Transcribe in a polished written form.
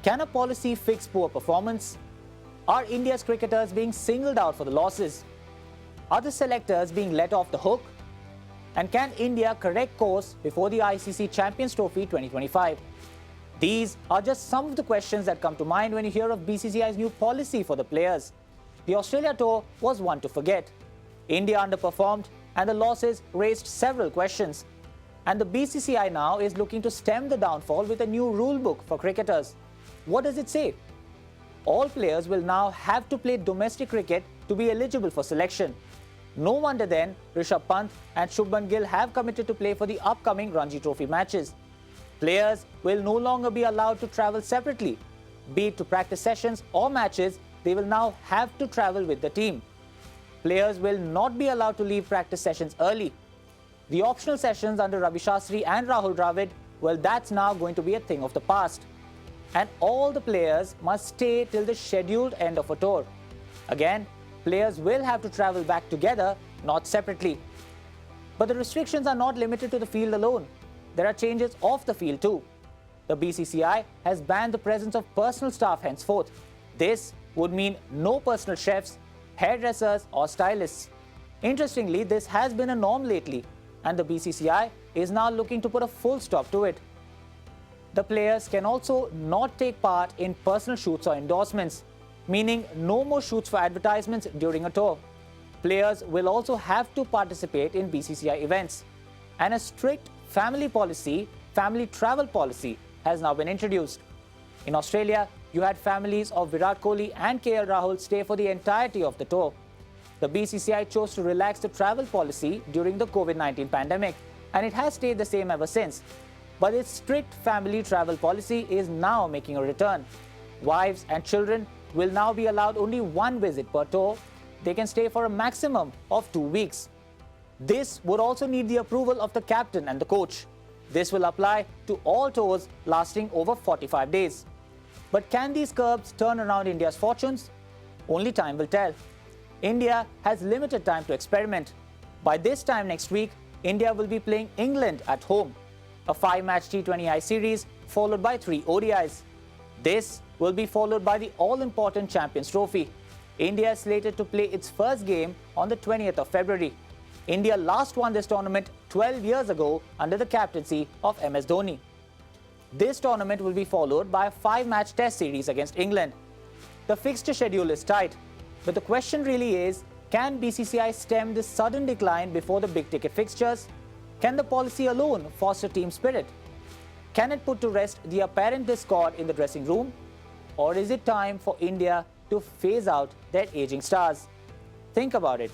Can a policy fix poor performance? Are India's cricketers being singled out for the losses? Are the selectors being let off the hook? And can India correct course before the ICC Champions Trophy 2025? These are just some of the questions that come to mind when you hear of Bcci's new policy for the players. The Australia tour was one to forget. India underperformed and the losses raised several questions. And the Bcci now is looking to stem the downfall with a new rule book for cricketers. What does it say? All players will now have to play domestic cricket to be eligible for selection. No wonder then Rishabh Pant and Shubman Gill have committed to play for the upcoming Ranji Trophy matches. Players will no longer be allowed to travel separately. Be it to practice sessions or matches, they will now have to travel with the team. Players will not be allowed to leave practice sessions early. The optional sessions under Ravi Shastri and Rahul Dravid, well, that's now going to be a thing of the past. And all the players must stay till the scheduled end of a tour. Again, players will have to travel back together, not separately. But the restrictions are not limited to the field alone. There are changes off the field too. The Bcci has banned the presence of personal staff henceforth. This would mean no personal chefs, hairdressers or stylists. Interestingly, this has been a norm lately, and the Bcci is now looking to put a full stop to it. The players can also not take part in personal shoots or endorsements, meaning no more shoots for advertisements during a tour. Players will also have to participate in Bcci events. And a strict family travel policy has now been introduced. In Australia, you had families of Virat Kohli and KL Rahul stay for the entirety of the tour. The Bcci chose to relax the travel policy during the COVID-19 pandemic, and it has stayed the same ever since. But its strict family travel policy is now making a return. Wives and children will now be allowed only one visit per tour. They can stay for a maximum of 2 weeks. This would also need the approval of the captain and the coach. This will apply to all tours lasting over 45 days. But can these curbs turn around India's fortunes? Only time will tell. India has limited time to experiment. By this time next week, India will be playing England at home. A 5-match T20I series followed by 3 ODIs. This will be followed by the all-important Champions Trophy. India is slated to play its first game on the 20th of February. India last won this tournament 12 years ago under the captaincy of MS Dhoni. This tournament will be followed by a 5-match test series against England. The fixture schedule is tight, but the question really is, can Bcci stem this sudden decline before the big-ticket fixtures? Can the policy alone foster team spirit? Can it put to rest the apparent discord in the dressing room? Or is it time for India to phase out their aging stars? Think about it.